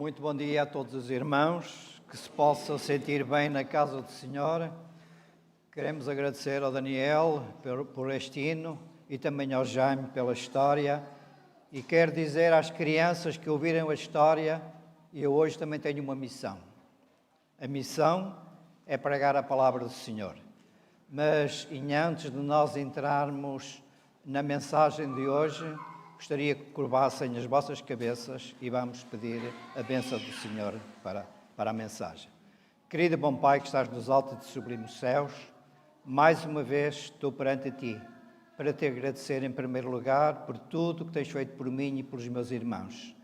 Muito bom dia a todos os irmãos, que se possam sentir bem na casa do Senhor. Queremos agradecer ao Daniel por este hino e também ao Jaime pela história. E quero dizer às crianças que ouviram a história, eu hoje também tenho uma missão. A missão é pregar a palavra do Senhor. Mas, antes de nós entrarmos na mensagem de hoje, gostaria que curvassem as vossas cabeças e vamos pedir a bênção do Senhor para a mensagem. Querido e bom Pai que estás nos altos e sublimes céus, mais uma vez estou perante ti para te agradecer em primeiro lugar por tudo que tens feito por mim e pelos meus irmãos.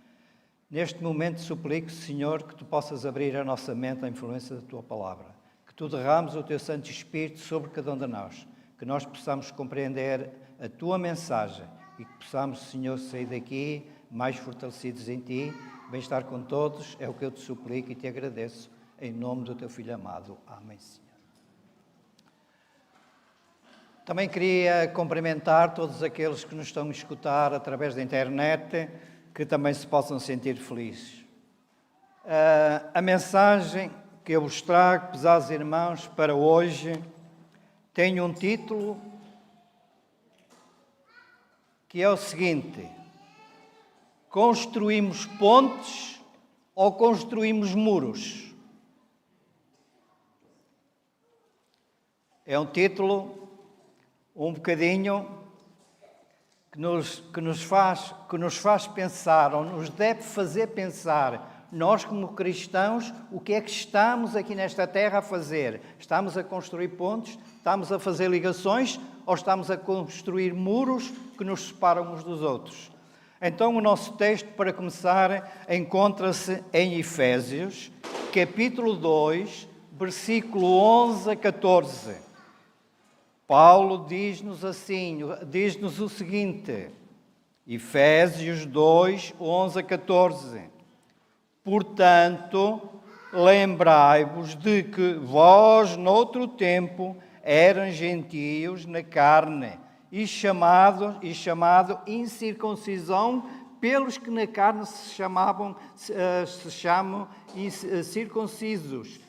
Neste momento suplico, Senhor, que tu possas abrir a nossa mente à influência da tua palavra, que tu derrames o teu Santo Espírito sobre cada um de nós, que nós possamos compreender a tua mensagem e que possamos, Senhor, sair daqui mais fortalecidos em ti. Bem-estar com todos, é o que eu te suplico e te agradeço, em nome do teu Filho amado. Amém, Senhor. Também queria cumprimentar todos aqueles que nos estão a escutar através da internet, que também se possam sentir felizes. A mensagem que eu vos trago, pesados irmãos, para hoje, tem um título que é o seguinte: construímos pontes ou construímos muros? É um título um bocadinho que nos faz pensar, ou nos deve fazer pensar, nós como cristãos, o que é que estamos aqui nesta terra a fazer? Estamos a construir pontes? Estamos a fazer ligações? Ou estamos a construir muros que nos separam uns dos outros? Então o nosso texto, para começar, encontra-se em Efésios, capítulo 2, versículo 11 a 14. Paulo diz-nos o seguinte, Efésios 2, 11 a 14. Portanto, lembrai-vos de que vós, noutro tempo, eram gentios na carne e chamado incircuncisão pelos que na carne se chamam circuncisos,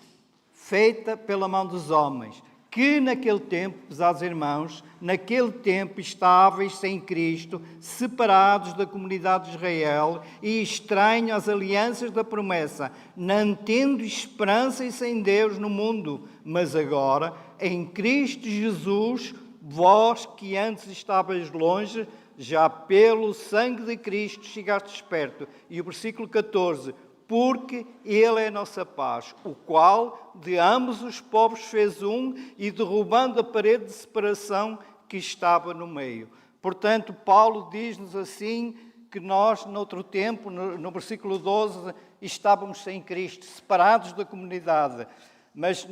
feita pela mão dos homens, que naquele tempo, pesados irmãos, naquele tempo estáveis sem Cristo, separados da comunidade de Israel e estranhos às alianças da promessa, não tendo esperança e sem Deus no mundo. Mas agora, em Cristo Jesus, vós que antes estavais longe, já pelo sangue de Cristo chegastes perto. E o versículo 14, porque Ele é a nossa paz, o qual de ambos os povos fez um e derrubando a parede de separação que estava no meio. Portanto, Paulo diz-nos assim que nós, noutro tempo, no versículo 12, estávamos sem Cristo, separados da comunidade. Mas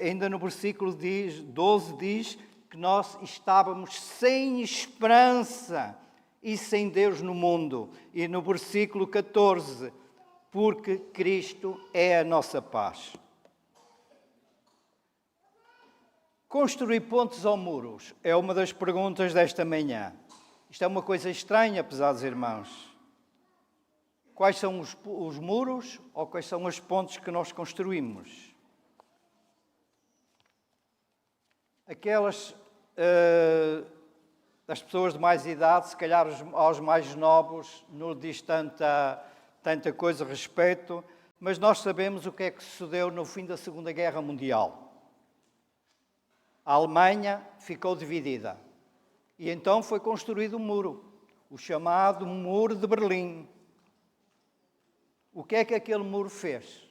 ainda no versículo 12 diz que nós estávamos sem esperança e sem Deus no mundo. E no versículo 14, porque Cristo é a nossa paz. Construir pontes ou muros é uma das perguntas desta manhã. Isto é uma coisa estranha, pesados irmãos. Quais são os muros ou quais são as pontes que nós construímos? Aquelas das pessoas de mais idade, se calhar aos mais novos, não diz tanta coisa a respeito, mas nós sabemos o que é que sucedeu no fim da Segunda Guerra Mundial. A Alemanha ficou dividida e então foi construído um muro, o chamado Muro de Berlim. O que é que aquele muro fez?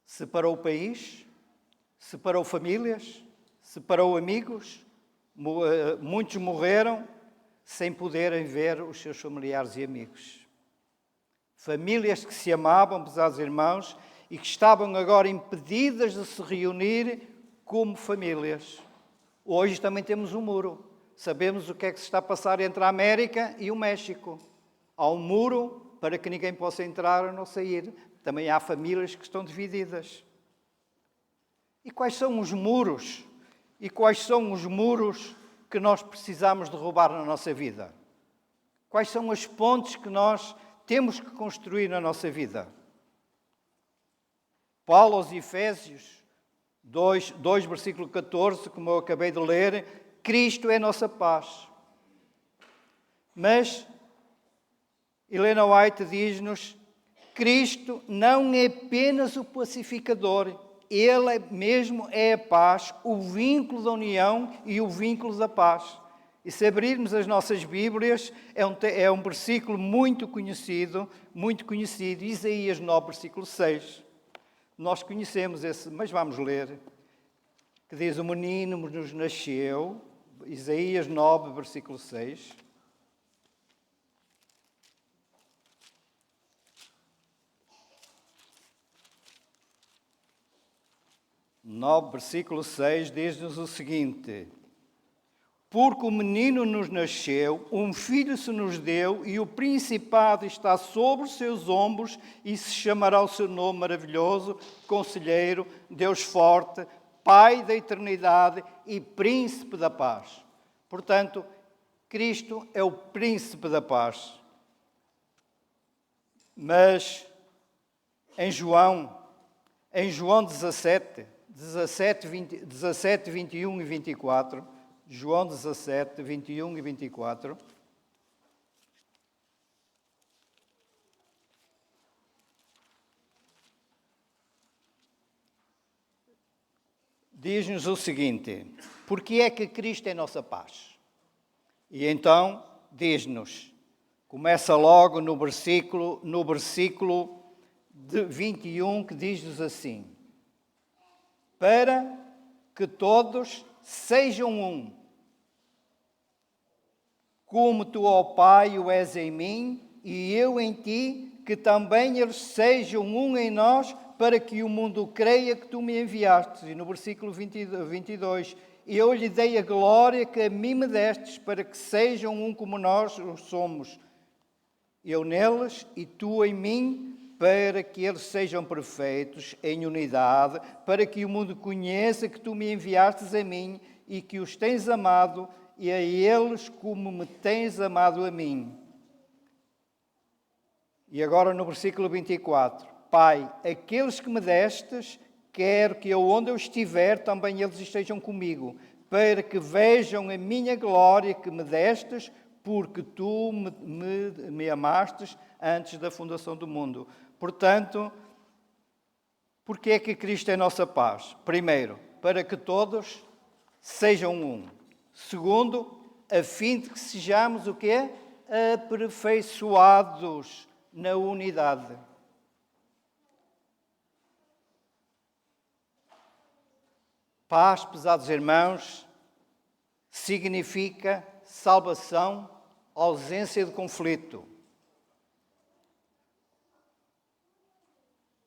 Separou o país, separou famílias, separou amigos, muitos morreram sem poderem ver os seus familiares e amigos. Famílias que se amavam, pesados irmãos, e que estavam agora impedidas de se reunir como famílias. Hoje também temos um muro. Sabemos o que é que se está a passar entre a América e o México. Há um muro para que ninguém possa entrar ou não sair. Também há famílias que estão divididas. E quais são os muros? E quais são os muros que nós precisamos derrubar na nossa vida? Quais são as pontes que nós temos que construir na nossa vida. Paulo aos Efésios 2, versículo 14, como eu acabei de ler, Cristo é a nossa paz. Mas Helena White diz-nos, Cristo não é apenas o pacificador, Ele mesmo é a paz, o vínculo da união e o vínculo da paz. E se abrirmos as nossas Bíblias, é um versículo muito conhecido, Isaías 9, versículo 6. Nós conhecemos esse, mas vamos ler, que diz, o menino nos nasceu, Isaías 9, versículo 6. Versículo 6 diz-nos o seguinte, porque o menino nos nasceu, um filho se nos deu, e o principado está sobre os seus ombros, e se chamará o seu nome maravilhoso, Conselheiro, Deus forte, Pai da eternidade e Príncipe da paz. Portanto, Cristo é o Príncipe da paz. Mas em João 17, 21 e 24, João 17, 21 e 24, diz-nos o seguinte, porque é que Cristo é nossa paz? E então diz-nos, começa logo no versículo de 21, que diz-nos assim, para que todos sejam um, como tu, ó Pai, o és em mim, e eu em ti, que também eles sejam um em nós, para que o mundo creia que tu me enviaste. E no versículo 22, eu lhe dei a glória que a mim me destes, para que sejam um como nós somos. Eu neles e tu em mim, para que eles sejam perfeitos em unidade, para que o mundo conheça que tu me enviastes a mim e que os tens amado, e a eles como me tens amado a mim. E agora no versículo 24. Pai, aqueles que me destes, quero que onde eu estiver, também eles estejam comigo, para que vejam a minha glória que me destes, porque tu me amastes antes da fundação do mundo. Portanto, porque é que Cristo é nossa paz? Primeiro, para que todos sejam um. Segundo, a fim de que sejamos o quê? Aperfeiçoados na unidade. Paz, pesados irmãos, significa salvação, ausência de conflito.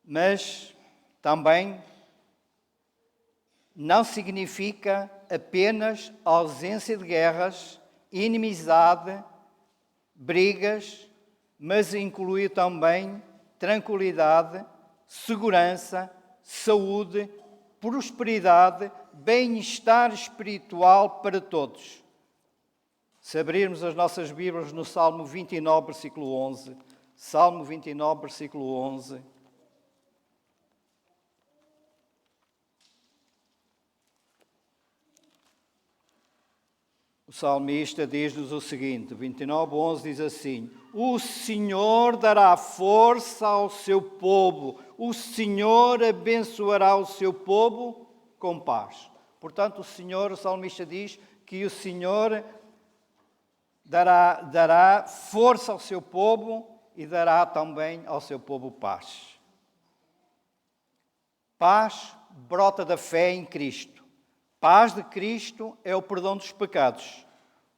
Mas também não significa apenas ausência de guerras, inimizade, brigas, mas inclui também tranquilidade, segurança, saúde, prosperidade, bem-estar espiritual para todos. Se abrirmos as nossas Bíblias no Salmo 29, versículo 11, Salmo 29, versículo 11, o salmista diz-nos o seguinte, 29, 11 diz assim, o Senhor dará força ao seu povo, o Senhor abençoará o seu povo com paz. Portanto, o salmista diz que o Senhor dará força ao seu povo e dará também ao seu povo paz. Paz brota da fé em Cristo. Paz de Cristo é o perdão dos pecados,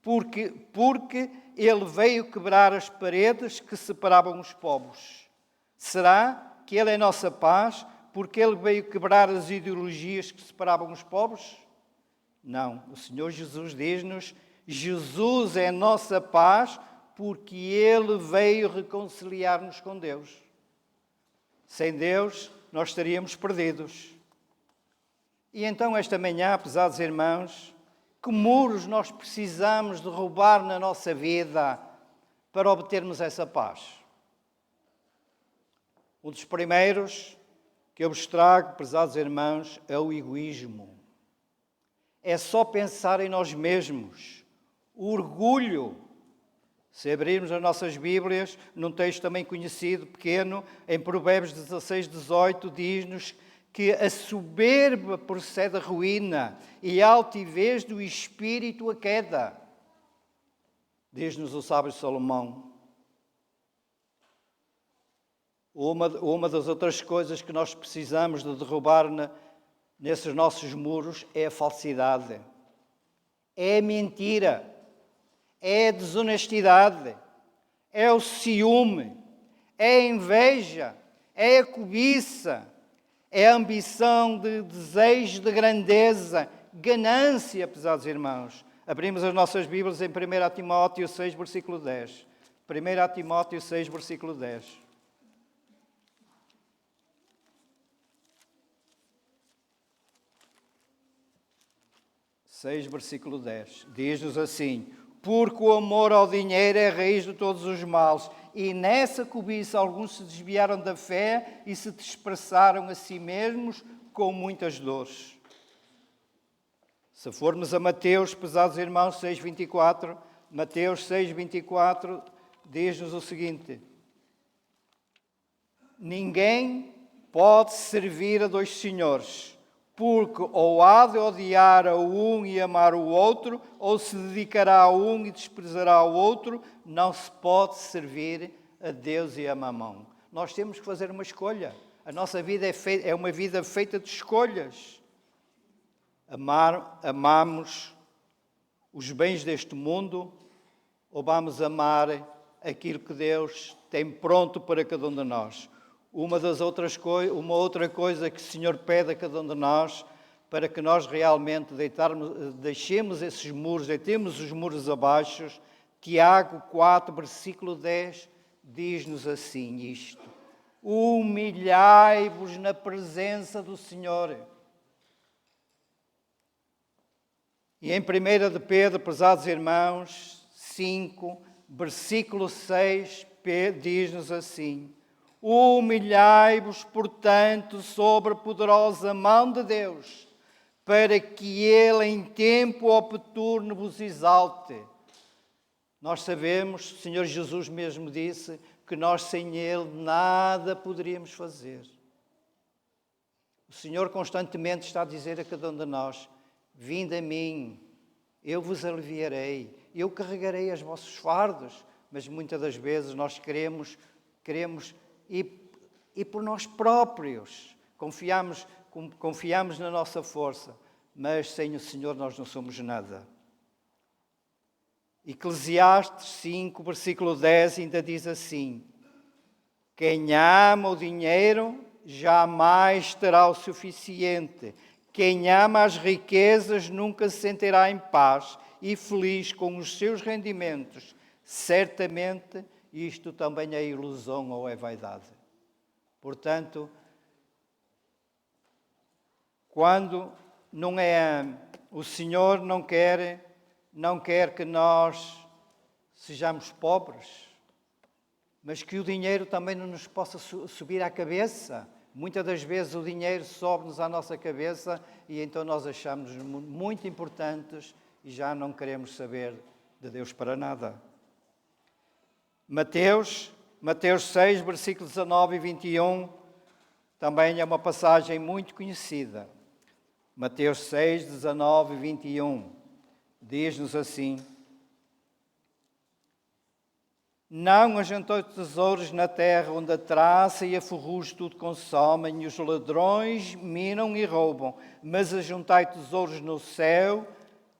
porque Ele veio quebrar as paredes que separavam os povos. Será que Ele é nossa paz porque Ele veio quebrar as ideologias que separavam os povos? Não, o Senhor Jesus diz-nos, Jesus é nossa paz porque Ele veio reconciliar-nos com Deus. Sem Deus, nós estaríamos perdidos. E então, esta manhã, pesados irmãos, que muros nós precisamos derrubar na nossa vida para obtermos essa paz? Um dos primeiros que eu vos trago, prezados irmãos, é o egoísmo. É só pensar em nós mesmos. O orgulho. Se abrirmos as nossas Bíblias, num texto também conhecido, pequeno, em Provérbios 16, 18, diz-nos que a soberba procede a ruína e a altivez do espírito a queda. Diz-nos o sábio Salomão. Uma das outras coisas que nós precisamos de derrubar nesses nossos muros é a falsidade, é a mentira, é a desonestidade, é o ciúme, é a inveja, é a cobiça, é a ambição de desejo de grandeza, ganância, pesados irmãos. Abrimos as nossas Bíblias em 1 Timóteo 6, versículo 10. 1 Timóteo 6, versículo 10. 6, versículo 10. Diz-nos assim: porque o amor ao dinheiro é a raiz de todos os males, e nessa cobiça alguns se desviaram da fé e se dispersaram a si mesmos com muitas dores. Se formos a Mateus, pesados irmãos, 6:24, Mateus 6:24, diz-nos o seguinte: ninguém pode servir a dois senhores, porque ou há de odiar a um e amar o outro, ou se dedicará a um e desprezará o outro. Não se pode servir a Deus e a Mamão. Nós temos que fazer uma escolha. A nossa vida é uma vida feita de escolhas. Amamos os bens deste mundo, ou vamos amar aquilo que Deus tem pronto para cada um de nós? Uma outra coisa que o Senhor pede a cada um de nós, para que nós realmente deixemos esses muros, deitemos os muros abaixo. Tiago 4, versículo 10, diz-nos assim isto: humilhai-vos na presença do Senhor. E em 1 de Pedro, prezados irmãos, 5, versículo 6, diz-nos assim: humilhai-vos, portanto, sobre a poderosa mão de Deus, para que Ele em tempo oportuno vos exalte. Nós sabemos, o Senhor Jesus mesmo disse, que nós sem Ele nada poderíamos fazer. O Senhor constantemente está a dizer a cada um de nós: vinde a mim, eu vos aliviarei, eu carregarei os vossos fardos. Mas muitas das vezes nós queremos e por nós próprios confiamos na nossa força, mas sem o Senhor nós não somos nada. Eclesiastes 5, versículo 10 ainda diz assim: quem ama o dinheiro jamais terá o suficiente. Quem ama as riquezas nunca se sentirá em paz e feliz com os seus rendimentos. Certamente isto também é ilusão ou é vaidade. Portanto, quando não é o Senhor não quer que nós sejamos pobres, mas que o dinheiro também não nos possa subir à cabeça. Muitas das vezes o dinheiro sobe-nos à nossa cabeça e então nós achamos-nos muito importantes e já não queremos saber de Deus para nada. Mateus 6, versículos 19 e 21, também é uma passagem muito conhecida. Mateus 6, 19 e 21, diz-nos assim: não ajuntai tesouros na terra, onde a traça e a ferrugem tudo consomem, e os ladrões minam e roubam, mas ajuntai tesouros no céu,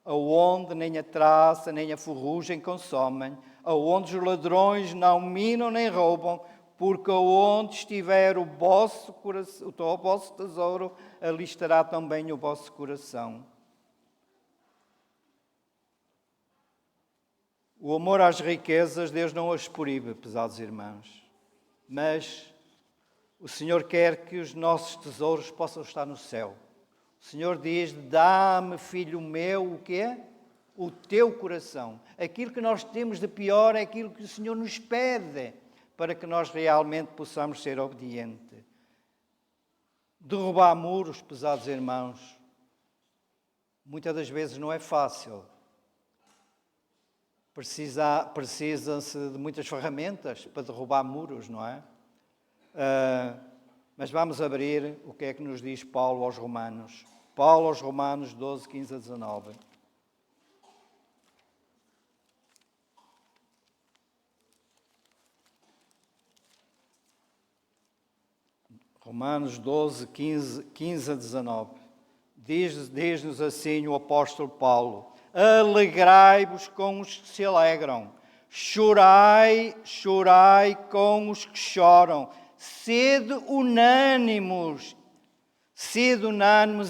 aonde nem a traça nem a ferrugem consomem, aonde os ladrões não minam nem roubam, porque aonde estiver o vosso tesouro, ali estará também o vosso coração. O amor às riquezas, Deus não as proíbe, pesados irmãos, mas o Senhor quer que os nossos tesouros possam estar no céu. O Senhor diz: dá-me, filho meu, o quê? O teu coração. Aquilo que nós temos de pior é aquilo que o Senhor nos pede, para que nós realmente possamos ser obedientes. Derrubar muros, pesados irmãos, muitas das vezes não é fácil. Precisa-se de muitas ferramentas para derrubar muros, não é? Mas vamos abrir o que é que nos diz Paulo aos Romanos. Paulo aos Romanos 12, 15 a 19. Romanos 12, 15 a 19. Diz-nos assim o apóstolo Paulo: alegrai-vos com os que se alegram, chorai com os que choram, sede unânimos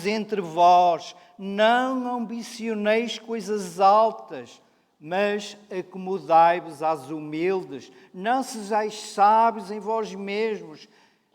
entre vós, não ambicioneis coisas altas, mas acomodai-vos às humildes, não sejais sábios em vós mesmos,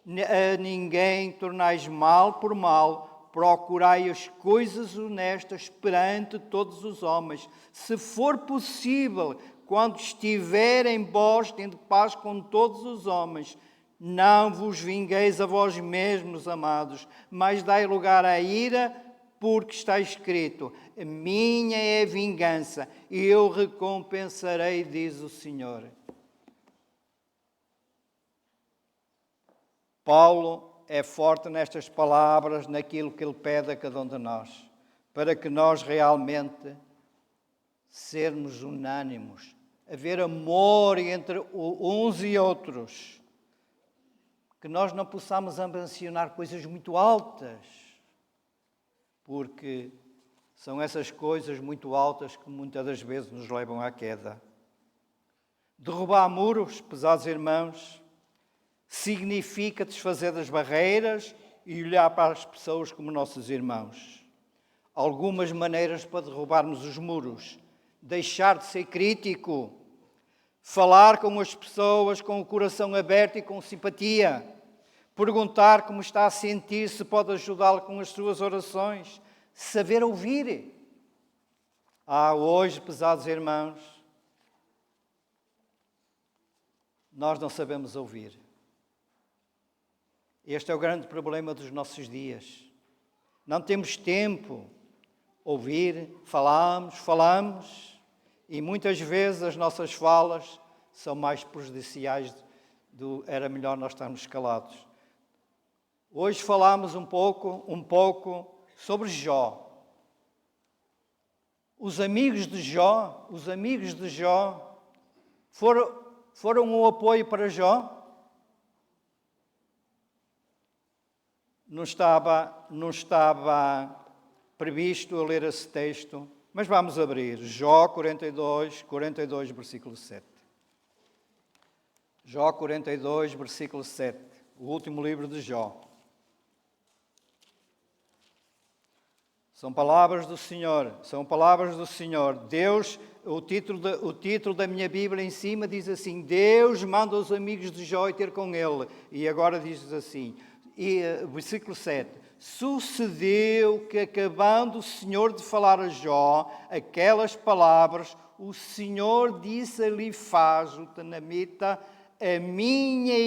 a ninguém tornais mal por mal, procurai as coisas honestas perante todos os homens. Se for possível, quando estiverem vós, tendo paz com todos os homens, não vos vingueis a vós mesmos, amados, mas dai lugar à ira, porque está escrito: minha é a vingança, e eu recompensarei, diz o Senhor. Paulo é forte nestas palavras, naquilo que ele pede a cada um de nós, para que nós realmente sermos unânimos, haver amor entre uns e outros, que nós não possamos ambicionar coisas muito altas, porque são essas coisas muito altas que muitas das vezes nos levam à queda. Derrubar muros, pesados irmãos, significa desfazer das barreiras e olhar para as pessoas como nossos irmãos. Algumas maneiras para derrubarmos os muros: deixar de ser crítico, falar com as pessoas com o coração aberto e com simpatia, perguntar como está a sentir, se pode ajudá-lo com as suas orações, saber ouvir. Hoje, pesados irmãos, nós não sabemos ouvir. Este é o grande problema dos nossos dias. Não temos tempo. Ouvir, falamos, e muitas vezes as nossas falas são mais prejudiciais do era melhor nós estarmos calados. Hoje falamos um pouco sobre Jó. Os amigos de Jó foram um apoio para Jó? Não estava previsto a ler esse texto, mas vamos abrir Jó 42, versículo 7. Jó 42, versículo 7, o último livro de Jó. São palavras do Senhor. Deus, o título da minha Bíblia em cima diz assim: Deus manda os amigos de Jó ir ter com ele. E agora diz assim, versículo 7. Sucedeu que, acabando o Senhor de falar a Jó aquelas palavras, o Senhor disse a Elifaz, o Tenamita: a minha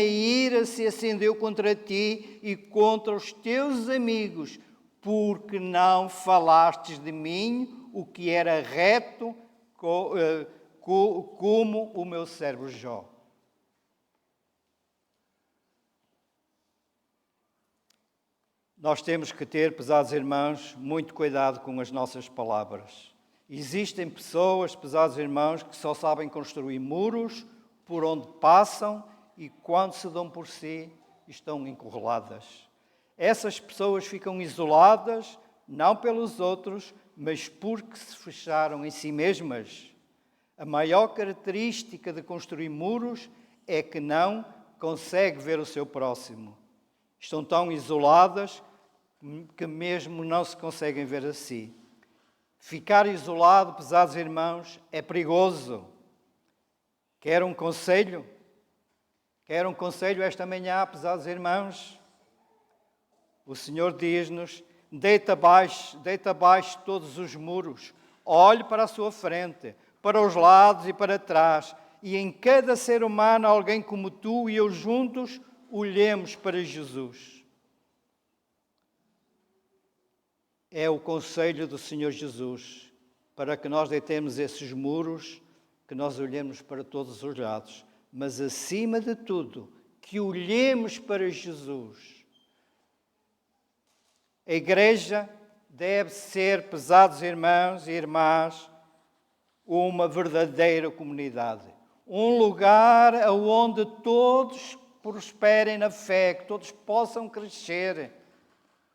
ira se acendeu contra ti e contra os teus amigos, porque não falastes de mim o que era reto, como o meu servo Jó. Nós temos que ter, pesados irmãos, muito cuidado com as nossas palavras. Existem pessoas, pesados irmãos, que só sabem construir muros por onde passam e quando se dão por si estão encurraladas. Essas pessoas ficam isoladas, não pelos outros, mas porque se fecharam em si mesmas. A maior característica de construir muros é que não consegue ver o seu próximo. Estão tão isoladas que mesmo não se conseguem ver a si. Ficar isolado, pesados irmãos, é perigoso. Quer um conselho? Quer um conselho esta manhã, pesados irmãos? O Senhor diz-nos: deita abaixo todos os muros, olhe para a sua frente, para os lados e para trás, e em cada ser humano alguém como tu e eu juntos olhemos para Jesus. É o conselho do Senhor Jesus, para que nós deitemos esses muros, que nós olhemos para todos os lados, mas acima de tudo, que olhemos para Jesus. A igreja deve ser, pesados irmãos e irmãs, uma verdadeira comunidade. Um lugar onde todos prosperem na fé, que todos possam crescer.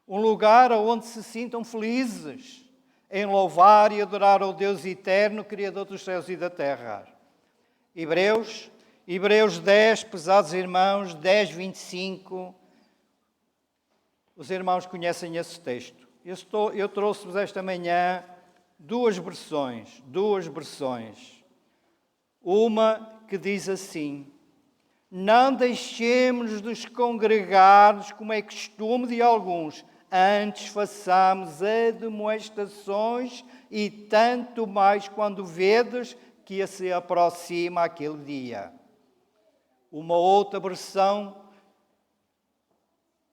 Um lugar onde se sintam felizes em louvar e adorar ao Deus eterno, Criador dos céus e da terra. Hebreus 10, pesados irmãos, 10, 25. Os irmãos conhecem esse texto. Eu trouxe-vos esta manhã duas versões. Uma que diz assim: não deixemos de congregar-nos como é costume de alguns, antes façamos admoestações e tanto mais quando vedes que se aproxima aquele dia. Uma outra versão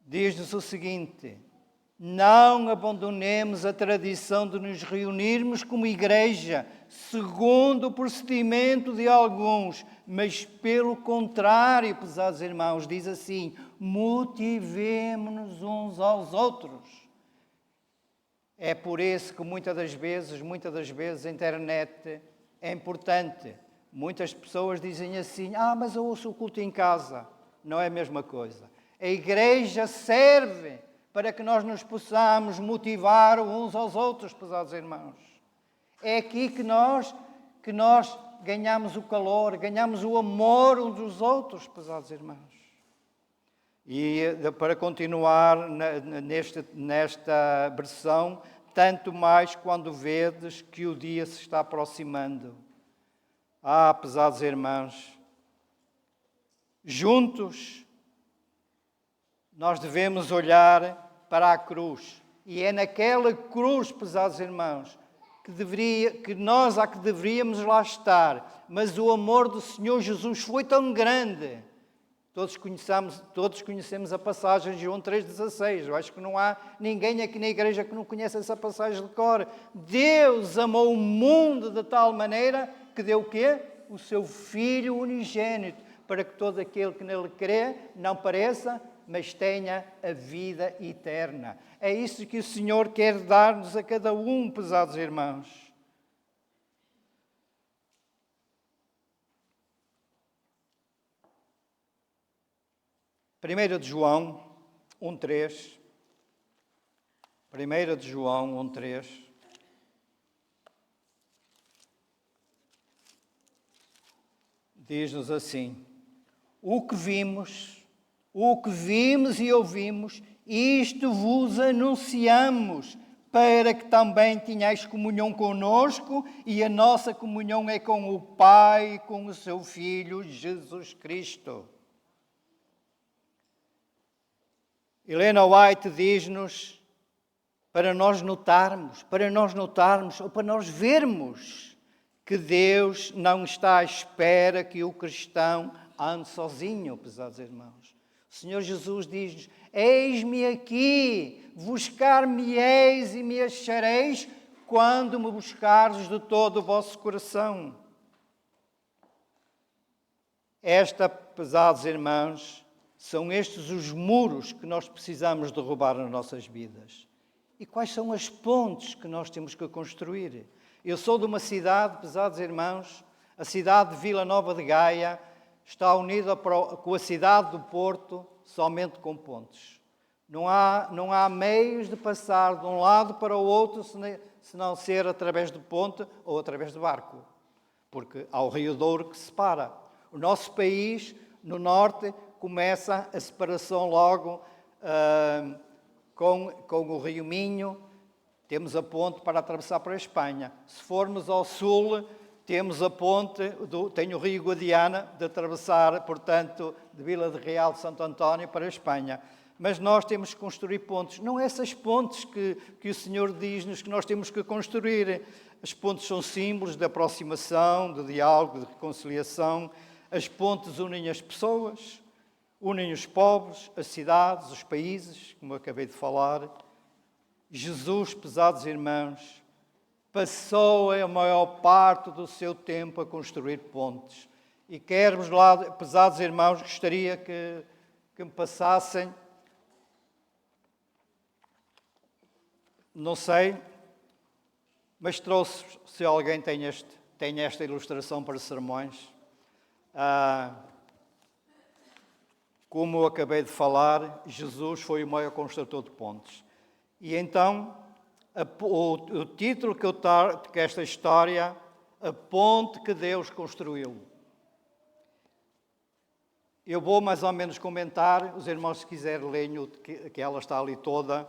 diz-nos o seguinte: não abandonemos a tradição de nos reunirmos como igreja, segundo o procedimento de alguns, mas pelo contrário, pesados irmãos, diz assim: motivemo-nos uns aos outros. É por isso que muitas das vezes a internet é importante. Muitas pessoas dizem assim: mas eu ouço o culto em casa. Não é a mesma coisa. A igreja serve para que nós nos possamos motivar uns aos outros, pesados irmãos. É aqui que nós ganhamos o calor, ganhamos o amor uns dos outros, pesados irmãos. E para continuar nesta versão, tanto mais quando vedes que o dia se está aproximando. Pesados irmãos, juntos nós devemos olhar para a cruz. E é naquela cruz, pesados irmãos, que deveríamos lá estar. Mas o amor do Senhor Jesus foi tão grande. Todos conhecemos a passagem de João 3,16. Eu acho que não há ninguém aqui na igreja que não conheça essa passagem de cor. Deus amou o mundo de tal maneira que deu o quê? O seu Filho unigênito, para que todo aquele que nele crê não pereça, mas tenha a vida eterna. É isso que o Senhor quer dar-nos a cada um, pesados irmãos. Primeira de João 1:3. 1 de João 1:3. Diz-nos assim: o que vimos e ouvimos, isto vos anunciamos, para que também tenhais comunhão conosco, e a nossa comunhão é com o Pai e com o seu Filho, Jesus Cristo. Helena White diz-nos para nós notarmos, ou para nós vermos que Deus não está à espera que o cristão ande sozinho, pesados irmãos. O Senhor Jesus diz-nos: eis-me aqui, buscar-me-eis e me achareis quando me buscardes de todo o vosso coração. Pesados irmãos, são estes os muros que nós precisamos derrubar nas nossas vidas. E quais são as pontes que nós temos que construir? Eu sou de uma cidade, pesados irmãos, a cidade de Vila Nova de Gaia está unida com a cidade do Porto somente com pontes. Não há meios de passar de um lado para o outro se não ser através de ponte ou através de barco, porque há o Rio Douro que separa. O nosso país, no norte, começa a separação logo com o Rio Minho. Temos a ponte para atravessar para a Espanha. Se formos ao sul, temos a ponte, tem o Rio Guadiana, de atravessar, portanto, de Vila de Real de Santo António para a Espanha. Mas nós temos que construir pontes. Não essas pontes que o Senhor diz-nos que nós temos que construir. As pontes são símbolos de aproximação, de diálogo, de reconciliação. As pontes unem as pessoas, unem os povos, as cidades, os países, como eu acabei de falar. Jesus, pesados irmãos, passou a maior parte do seu tempo a construir pontes. E quero-vos lá, pesados irmãos, gostaria que me passassem, não sei, mas trouxe, se alguém tem esta ilustração para sermões. Como eu acabei de falar, Jesus foi o maior construtor de pontes. E então, o título que esta história, a ponte que Deus construiu. Eu vou mais ou menos comentar, os irmãos se quiserem lerem, que ela está ali toda.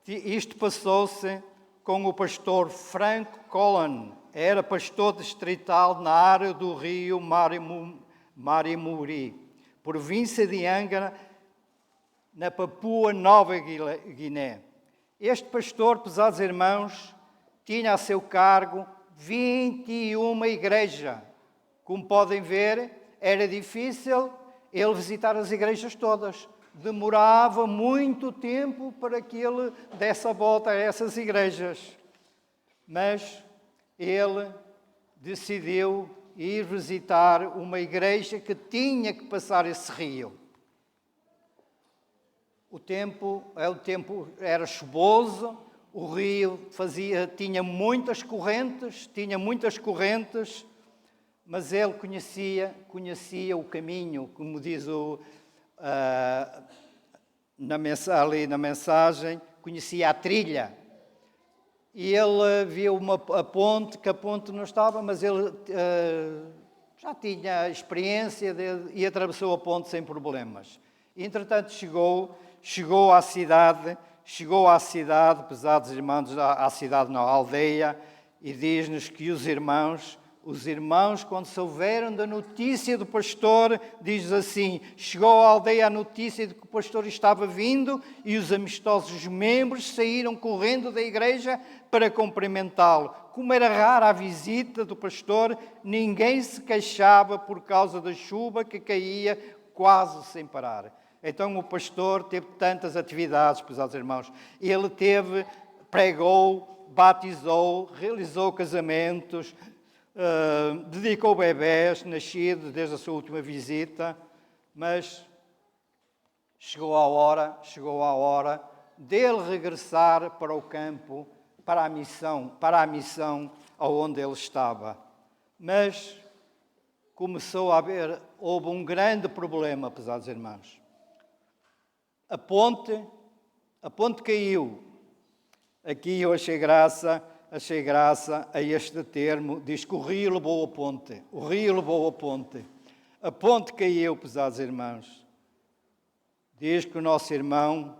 Isto passou-se com o pastor Frank Collin, era pastor distrital na área do rio Marimuri, província de Angra, na Papua Nova Guiné. Este pastor, pesados irmãos, tinha a seu cargo 21 igrejas. Como podem ver, era difícil ele visitar as igrejas todas. Demorava muito tempo para que ele desse a volta a essas igrejas. Mas ele decidiu ir visitar uma igreja que tinha que passar esse rio. O tempo era chuvoso, o rio tinha muitas correntes, mas ele conhecia o caminho, como diz ali na mensagem, conhecia a trilha. E ele viu a ponte, que a ponte não estava, mas ele já tinha experiência e atravessou a ponte sem problemas. Entretanto, chegou à cidade, pesados irmãos, à cidade, não, à aldeia, e diz-nos que os irmãos, quando souberam da notícia do pastor, diz assim, chegou à aldeia a notícia de que o pastor estava vindo e os amistosos membros saíram correndo da igreja para cumprimentá-lo. Como era rara a visita do pastor, ninguém se queixava por causa da chuva que caía quase sem parar. Então o pastor teve tantas atividades, pesados irmãos. Ele pregou, batizou, realizou casamentos, dedicou bebés nascidos desde a sua última visita, mas chegou a hora dele regressar para o campo, para a missão aonde ele estava. Mas houve um grande problema, pesados irmãos. A ponte caiu. Aqui eu achei graça a este termo, diz que o rio levou a ponte. O rio levou a ponte. A ponte caiu, pesados irmãos. Diz que o nosso irmão,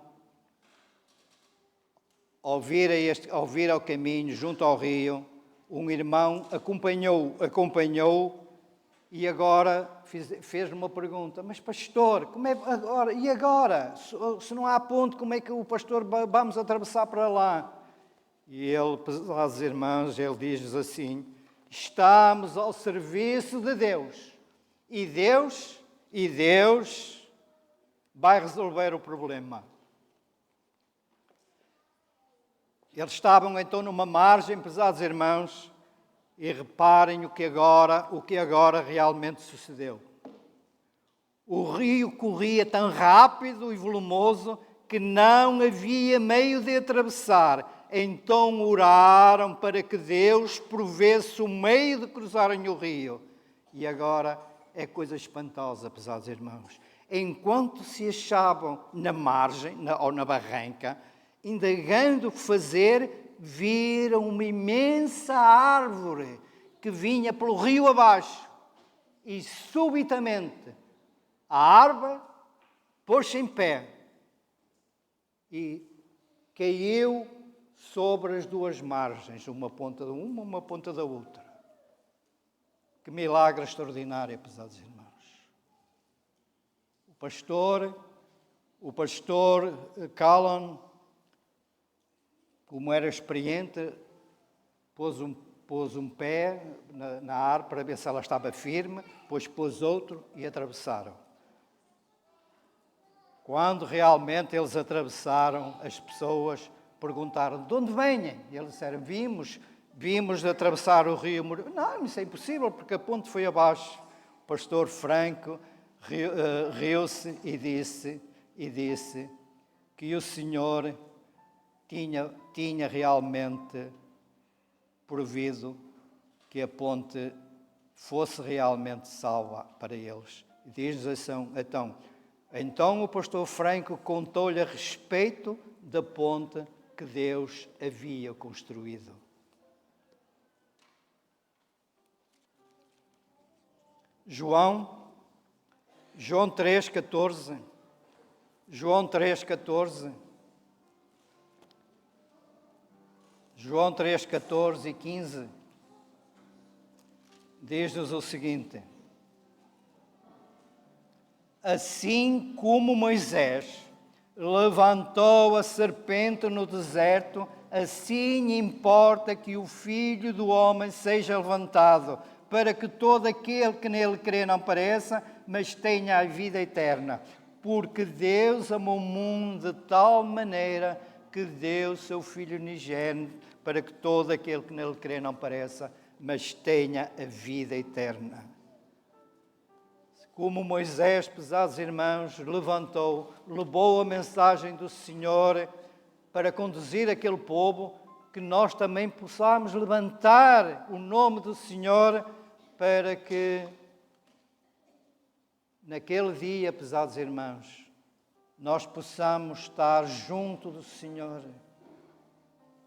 ao vir ao caminho, junto ao rio, um irmão acompanhou e agora fez-lhe uma pergunta. Mas pastor, como é agora? E agora? Se não há ponte, como é que o pastor vamos atravessar para lá? E ele, pesados irmãos, ele diz-nos assim, estamos ao serviço de Deus. E Deus vai resolver o problema. Eles estavam então numa margem, pesados irmãos, e reparem o que agora realmente sucedeu. O rio corria tão rápido e volumoso que não havia meio de atravessar. Então oraram para que Deus provesse o meio de cruzarem o rio. E agora é coisa espantosa, pesados irmãos. Enquanto se achavam na margem, ou na barranca, indagando o que fazer, viram uma imensa árvore que vinha pelo rio abaixo. E subitamente a árvore pôs-se em pé e caiu sobre as duas margens, uma ponta da outra. Que milagre extraordinário, pesados irmãos. O pastor Callan, como era experiente pôs um pé na árvore para ver se ela estava firme, depois pôs outro e atravessaram. Quando realmente eles atravessaram, as pessoas perguntaram: de onde vêm? E eles disseram: vimos atravessar o rio. Não, isso é impossível, porque a ponte foi abaixo. O pastor Franco riu-se e disse que o Senhor tinha realmente provido que a ponte fosse realmente salva para eles. Diz-nos então o pastor Franco contou-lhe a respeito da ponte que Deus havia construído. João 3,14. João 3,14. João 3,14 e 15. Diz-nos o seguinte: assim como Moisés levantou a serpente no deserto, assim importa que o Filho do Homem seja levantado, para que todo aquele que nele crê não pereça, mas tenha a vida eterna. Porque Deus amou o mundo de tal maneira que deu o seu Filho unigênito, para que todo aquele que nele crê não pereça, mas tenha a vida eterna. Como Moisés, pesados irmãos, levou a mensagem do Senhor para conduzir aquele povo, que nós também possamos levantar o nome do Senhor para que naquele dia, pesados irmãos, nós possamos estar junto do Senhor.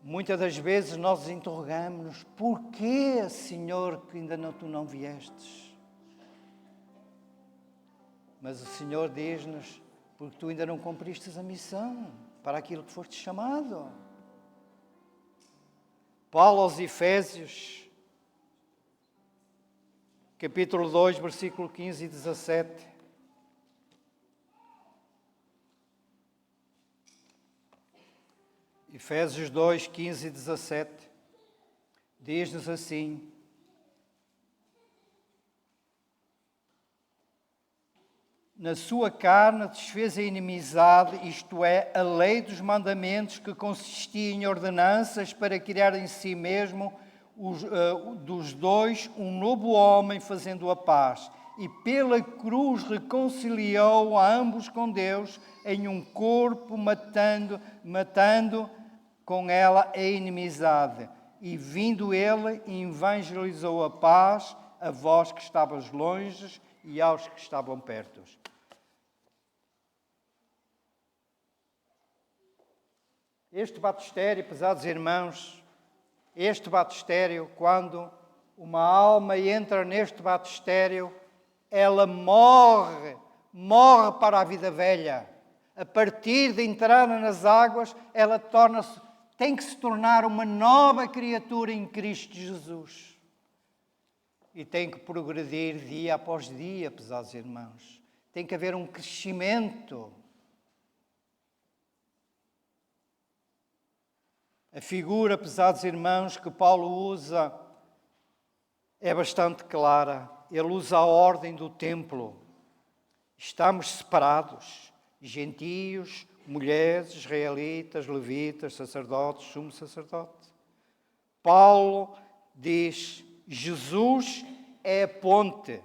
Muitas das vezes nós interrogamos-nos: porquê, Senhor, que tu não viestes? Mas o Senhor diz-nos: porque tu ainda não cumpristes a missão para aquilo que foste chamado. Paulo aos Efésios, capítulo 2, versículo 15 e 17. Efésios 2, 15 e 17. Diz-nos assim: na sua carne desfez a inimizade, isto é, a lei dos mandamentos, que consistia em ordenanças para criar em si mesmo dos dois um novo homem, fazendo a paz. E pela cruz reconciliou a ambos com Deus em um corpo, matando com ela a inimizade. E vindo ele, evangelizou a paz a vós que estavas longe e aos que estavam perto. Este batistério, pesados irmãos, este batistério, quando uma alma entra neste batistério, ela morre para a vida velha. A partir de entrar nas águas, ela tem que se tornar uma nova criatura em Cristo Jesus. E tem que progredir dia após dia, pesados irmãos. Tem que haver um crescimento. A figura, pesados irmãos, que Paulo usa é bastante clara. Ele usa a ordem do templo. Estamos separados, gentios, mulheres, israelitas, levitas, sacerdotes, sumo sacerdote. Paulo diz: Jesus é a ponte.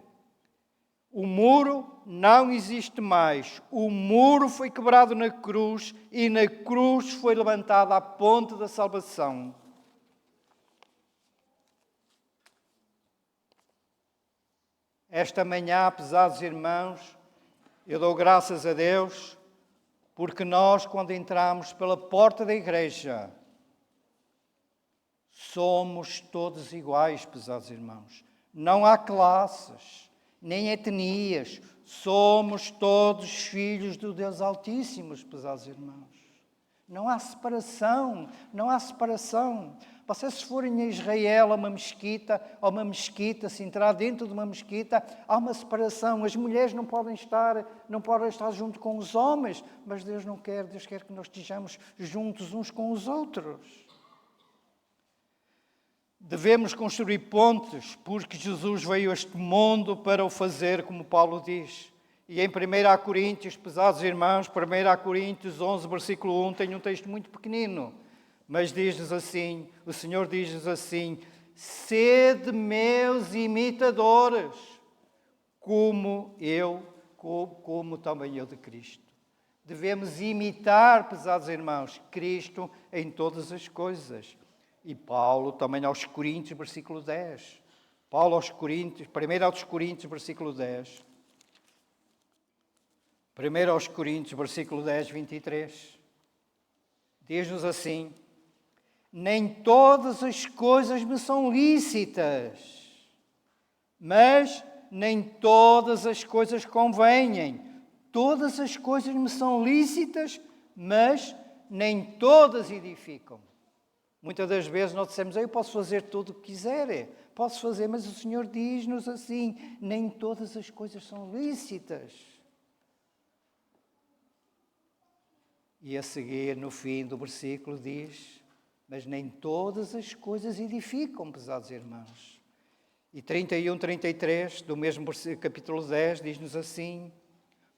O muro não existe mais. O muro foi quebrado na cruz e na cruz foi levantada a ponte da salvação. Esta manhã, pesados irmãos, eu dou graças a Deus, porque nós, quando entramos pela porta da igreja, somos todos iguais, pesados irmãos. Não há classes, nem etnias. Somos todos filhos do Deus Altíssimo, pesados irmãos. Não há separação, não há separação. Vocês, se forem a Israel, a uma mesquita, se entrar dentro de uma mesquita, há uma separação. As mulheres não podem estar junto com os homens, mas Deus não quer, Deus quer que nós estejamos juntos uns com os outros. Devemos construir pontes, porque Jesus veio a este mundo para o fazer, como Paulo diz. E em 1 Coríntios, pesados irmãos, 1 Coríntios 11, versículo 1, tem um texto muito pequenino, mas diz-nos assim, o Senhor diz-nos assim: sede meus imitadores, como também eu de Cristo. Devemos imitar, pesados irmãos, Cristo em todas as coisas. E Paulo também aos Coríntios, versículo 10. Paulo aos Coríntios, 1 aos Coríntios, versículo 10. 1 aos Coríntios, versículo 10, 23. Diz-nos assim: nem todas as coisas me são lícitas, mas nem todas as coisas convêm. Todas as coisas me são lícitas, mas nem todas edificam. Muitas das vezes nós dissemos: eu posso fazer tudo o que quiser, posso fazer, mas o Senhor diz-nos assim: nem todas as coisas são lícitas. E a seguir, no fim do versículo, diz: mas nem todas as coisas edificam, pesados irmãos. E 31, 33, do mesmo capítulo 10, diz-nos assim: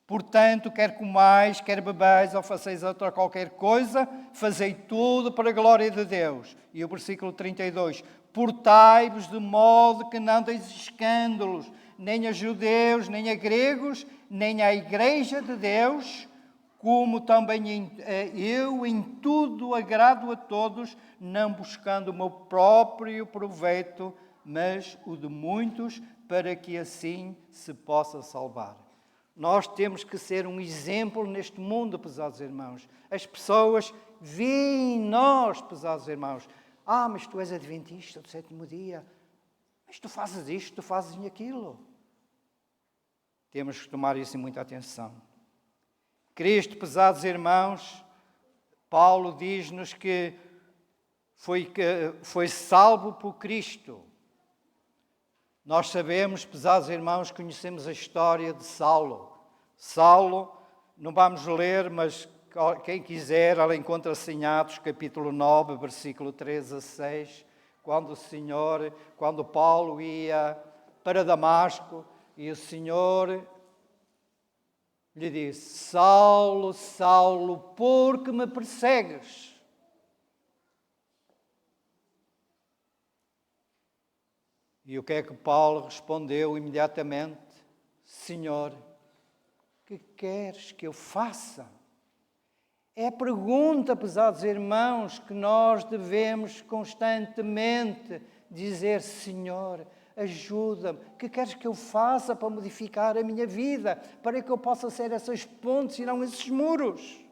portanto, quer comais, quer bebais, ou faceis outra qualquer coisa, fazei tudo para a glória de Deus. E o versículo 32, portai-vos de modo que não deis escândalos, nem a judeus, nem a gregos, nem à igreja de Deus, como também eu em tudo agrado a todos, não buscando o meu próprio proveito, mas o de muitos, para que assim se possa salvar. Nós temos que ser um exemplo neste mundo, pesados irmãos. As pessoas veem em nós, pesados irmãos: mas tu és adventista do sétimo dia, mas tu fazes isto, tu fazes aquilo. Temos que tomar isso em muita atenção. Cristo, pesados irmãos, Paulo diz-nos que foi salvo por Cristo. Nós sabemos, pesados irmãos, conhecemos a história de Saulo. Saulo, não vamos ler, mas quem quiser, ela encontra-se em Atos, capítulo 9, versículo 13 a 6, quando Paulo ia para Damasco e o Senhor lhe disse: Saulo, Saulo, por que me persegues? E o que é que Paulo respondeu imediatamente? Senhor, que queres que eu faça? É a pergunta, pesados irmãos, que nós devemos constantemente dizer: Senhor, ajuda-me, que queres que eu faça para modificar a minha vida, para que eu possa ser essas pontes e não esses muros?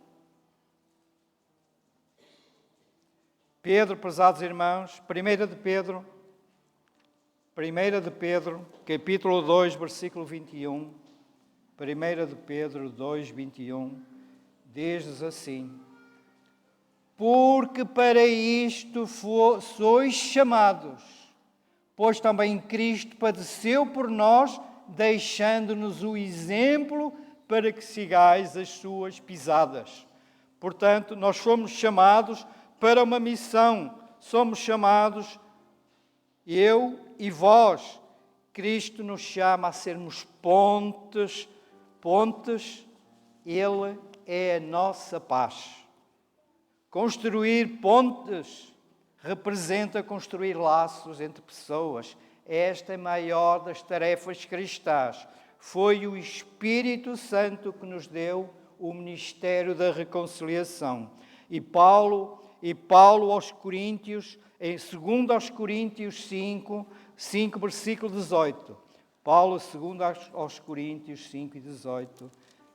Pedro, pesados irmãos, 1 de Pedro, capítulo 2, versículo 21, 1 de Pedro 2, 21, diz-nos assim: porque para isto sois chamados, pois também Cristo padeceu por nós, deixando-nos o exemplo para que sigais as suas pisadas. Portanto, nós somos chamados para uma missão, somos chamados, eu e vós. Cristo nos chama a sermos pontes, Ele é a nossa paz. Construir pontes representa construir laços entre pessoas. Esta é a maior das tarefas cristãs. Foi o Espírito Santo que nos deu o ministério da reconciliação. E Paulo aos Coríntios, em 2 aos Coríntios 5, versículo 18. Paulo, 2 aos Coríntios 5 e 18,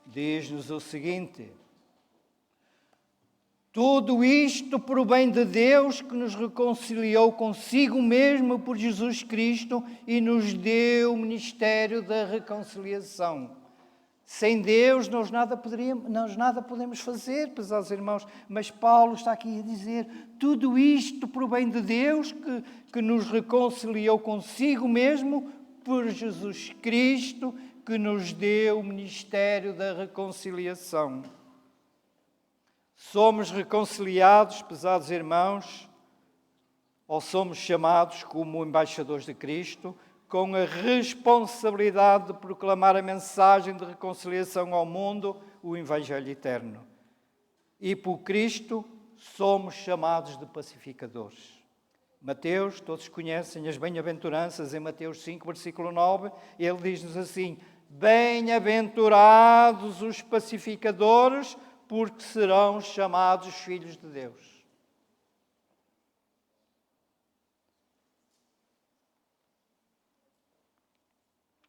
diz-nos o seguinte: tudo isto por o bem de Deus, que nos reconciliou consigo mesmo por Jesus Cristo e nos deu o ministério da reconciliação. Sem Deus nós nada podemos fazer, pesados irmãos, mas Paulo está aqui a dizer: tudo isto por o bem de Deus, que nos reconciliou consigo mesmo por Jesus Cristo, que nos deu o ministério da reconciliação. Somos reconciliados, pesados irmãos, ou somos chamados como embaixadores de Cristo, com a responsabilidade de proclamar a mensagem de reconciliação ao mundo, o Evangelho eterno. E por Cristo somos chamados de pacificadores. Mateus, todos conhecem as bem-aventuranças, em Mateus 5, versículo 9, ele diz-nos assim: bem-aventurados os pacificadores, porque serão chamados filhos de Deus.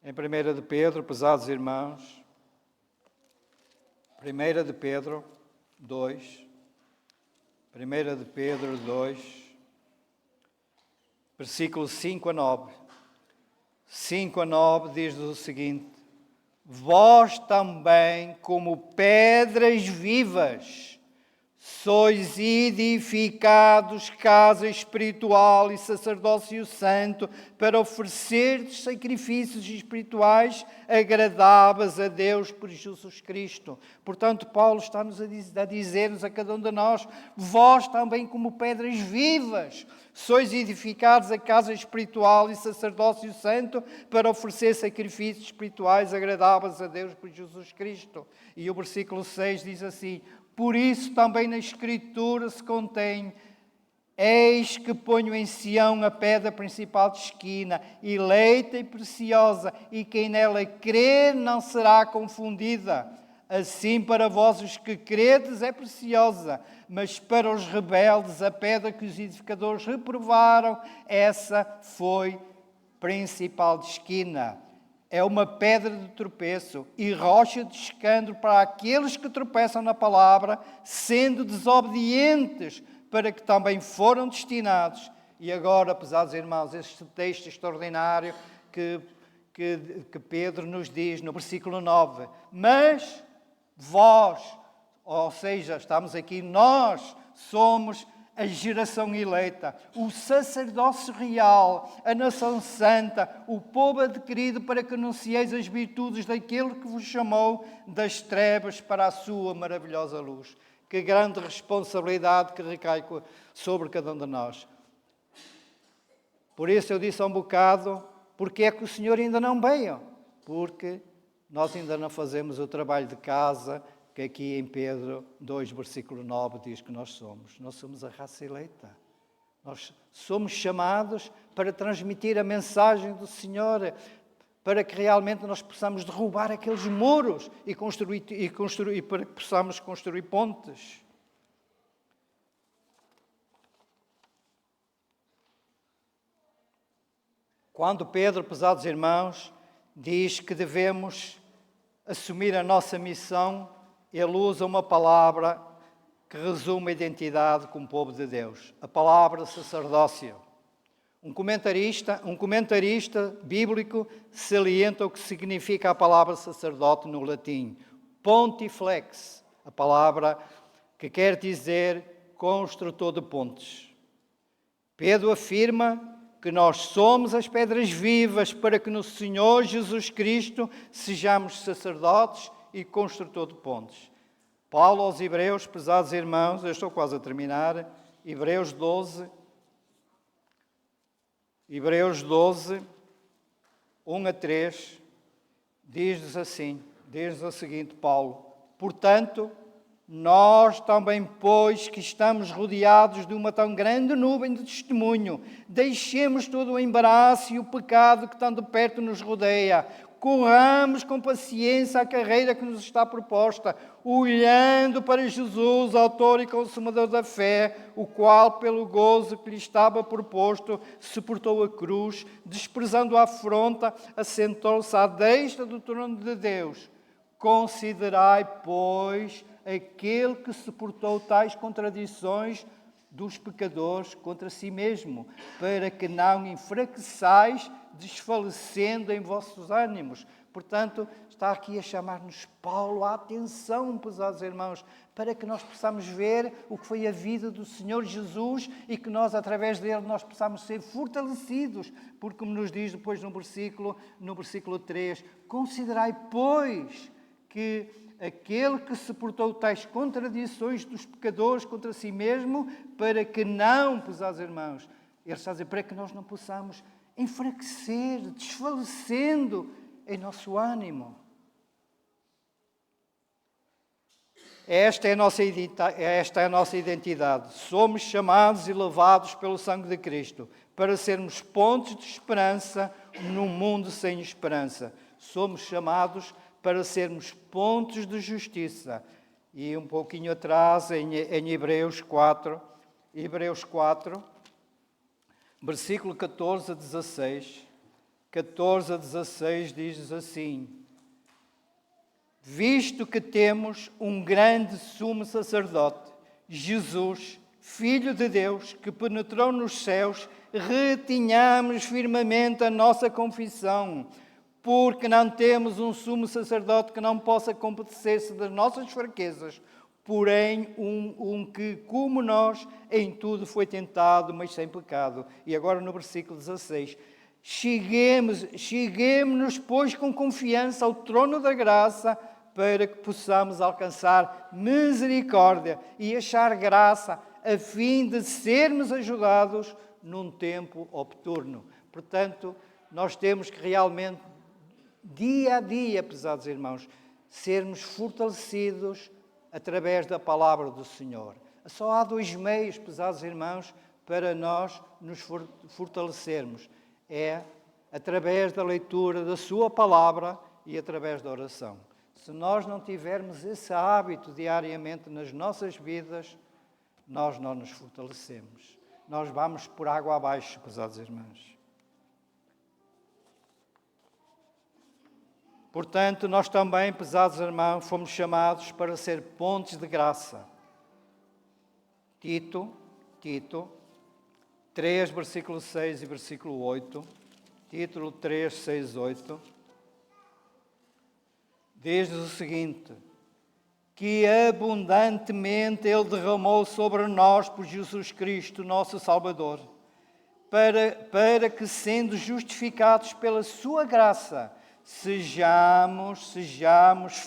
Em 1 de Pedro, pesados irmãos, 1 de Pedro 2, 1 de Pedro 2, versículos 5 a 9. 5 a 9 diz-nos o seguinte: vós também, como pedras vivas, sois edificados casa espiritual e sacerdócio santo para oferecer sacrifícios espirituais agradáveis a Deus por Jesus Cristo. Portanto, Paulo está-nos a dizer-nos a cada um de nós: vós também, como pedras vivas, sois edificados a casa espiritual e sacerdócio santo para oferecer sacrifícios espirituais agradáveis a Deus por Jesus Cristo. E o versículo 6 diz assim: por isso também na Escritura se contém: eis que ponho em Sião a pedra principal de esquina, eleita e preciosa, e quem nela crer não será confundida. Assim para vós os que credes é preciosa, mas para os rebeldes a pedra que os edificadores reprovaram, essa foi principal de esquina. É uma pedra de tropeço e rocha de escândalo para aqueles que tropeçam na palavra, sendo desobedientes, para que também foram destinados. E agora, pesados irmãos, este texto extraordinário que Pedro nos diz no versículo 9: mas vós, ou seja, estamos aqui, nós somos a geração eleita, o sacerdócio real, a nação santa, o povo adquirido para que anuncieis as virtudes daquele que vos chamou das trevas para a sua maravilhosa luz. Que grande responsabilidade que recai sobre cada um de nós. Por isso eu disse há um bocado: porque é que o Senhor ainda não veio? Porque nós ainda não fazemos o trabalho de casa que aqui em Pedro 2, versículo 9, diz que nós somos. Nós somos a raça eleita. Nós somos chamados para transmitir a mensagem do Senhor, para que realmente nós possamos derrubar aqueles muros e para que possamos construir pontes. Quando Pedro, pesados irmãos, diz que devemos assumir a nossa missão, ele usa uma palavra que resume a identidade como povo de Deus. A palavra sacerdócio. Um comentarista bíblico salienta o que significa a palavra sacerdote no latim. Pontifex, a palavra que quer dizer construtor de pontes. Pedro afirma que nós somos as pedras vivas para que no Senhor Jesus Cristo sejamos sacerdotes e construtor de pontes. Paulo aos Hebreus, pesados irmãos, eu estou quase a terminar, Hebreus 12, 1 a 3, diz-nos assim, diz-nos o seguinte, Paulo: portanto, nós também, pois que estamos rodeados de uma tão grande nuvem de testemunho, deixemos todo o embaraço e o pecado que tão de perto nos rodeia. Corramos com paciência a carreira que nos está proposta, olhando para Jesus, autor e consumador da fé, o qual, pelo gozo que lhe estava proposto, suportou a cruz, desprezando a afronta, assentou-se à destra do trono de Deus. Considerai, pois, aquele que suportou tais contradições dos pecadores contra si mesmo, para que não enfraqueçais, desfalecendo em vossos ânimos. Portanto, está aqui a chamar-nos Paulo a atenção, pesados irmãos, para que nós possamos ver o que foi a vida do Senhor Jesus e que nós, através dele, nós possamos ser fortalecidos, porque como nos diz depois no versículo 3, considerai, pois, que aquele que suportou tais contradições dos pecadores contra si mesmo, para que não, pesados irmãos, Ele está a dizer para que nós não possamos enfraquecer, desfalecendo em nosso ânimo. Esta é a nossa identidade. Somos chamados e lavados pelo sangue de Cristo para sermos pontos de esperança num mundo sem esperança. Somos chamados para sermos pontos de justiça. E um pouquinho atrás, em Hebreus 4, versículo 14 a 16. 14 a 16 diz assim: visto que temos um grande sumo sacerdote, Jesus, Filho de Deus, que penetrou nos céus, retenhamos firmemente a nossa confissão, porque não temos um sumo sacerdote que não possa compadecer-se das nossas fraquezas, porém um que, como nós, em tudo foi tentado, mas sem pecado. E agora no versículo 16: cheguemos-nos, pois, com confiança ao trono da graça, para que possamos alcançar misericórdia e achar graça, a fim de sermos ajudados num tempo oportuno. Portanto, nós temos que realmente, dia a dia, pesados irmãos, sermos fortalecidos através da palavra do Senhor. Só há 2 meios, pesados irmãos, para nós nos fortalecermos. É através da leitura da sua palavra e através da oração. Se nós não tivermos esse hábito diariamente nas nossas vidas, nós não nos fortalecemos. Nós vamos por água abaixo, pesados irmãos. Portanto, nós também, pesados irmãos, fomos chamados para ser pontes de graça. Tito 3, versículo 6 e versículo 8. Título 3, 6, 8. Diz o seguinte: que abundantemente Ele derramou sobre nós por Jesus Cristo, nosso Salvador, para que, sendo justificados pela sua graça, sejamos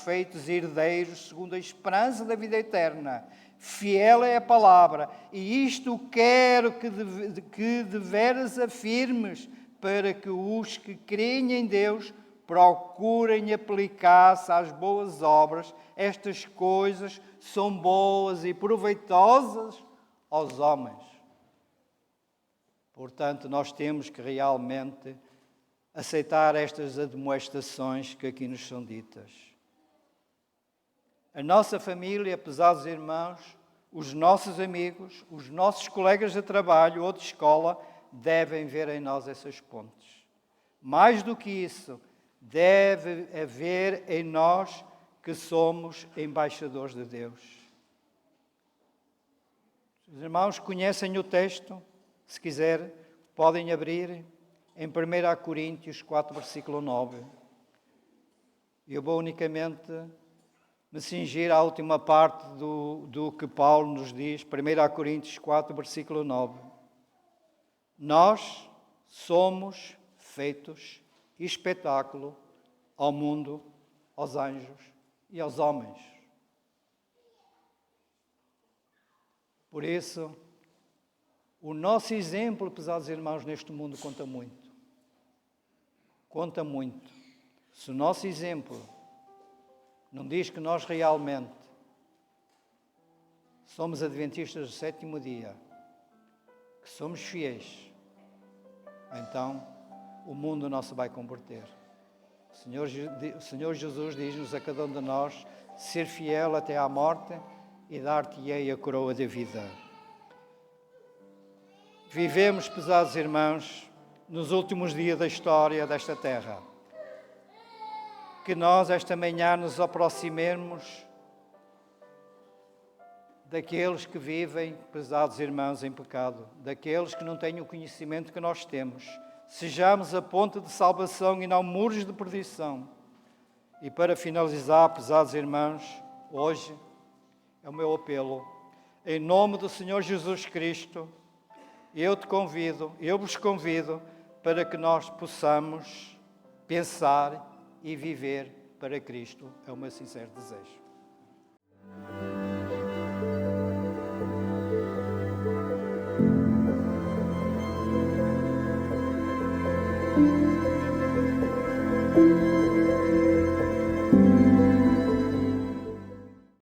feitos herdeiros segundo a esperança da vida eterna. Fiel é a palavra, e isto quero que deveras afirmes, para que os que creem em Deus procurem aplicar-se às boas obras. Estas coisas são boas e proveitosas aos homens. Portanto, nós temos que realmente aceitar estas admoestações que aqui nos são ditas. A nossa família, pesados irmãos, os nossos amigos, os nossos colegas de trabalho ou de escola, devem ver em nós essas pontes. Mais do que isso, deve haver em nós que somos embaixadores de Deus. Os irmãos conhecem o texto? Se quiser, podem abrir em 1 Coríntios 4, versículo 9. Eu vou unicamente me cingir à última parte do que Paulo nos diz, 1 Coríntios 4, versículo 9. Nós somos feitos espetáculo ao mundo, aos anjos e aos homens. Por isso, o nosso exemplo, pesados irmãos, neste mundo conta muito. Conta muito. Se o nosso exemplo não diz que nós realmente somos adventistas do 7º dia, que somos fiéis, então o mundo não se vai converter. O Senhor Jesus diz-nos a cada um de nós: ser fiel até à morte e dar-te-ei a coroa da vida. Vivemos, pesados irmãos, nos últimos dias da história desta terra. Que nós, esta manhã, nos aproximemos daqueles que vivem, pesados irmãos, em pecado, daqueles que não têm o conhecimento que nós temos. Sejamos a ponte de salvação e não muros de perdição. E para finalizar, pesados irmãos, hoje é o meu apelo. Em nome do Senhor Jesus Cristo, eu vos convido para que nós possamos pensar e viver para Cristo. É o meu sincero desejo. Amém.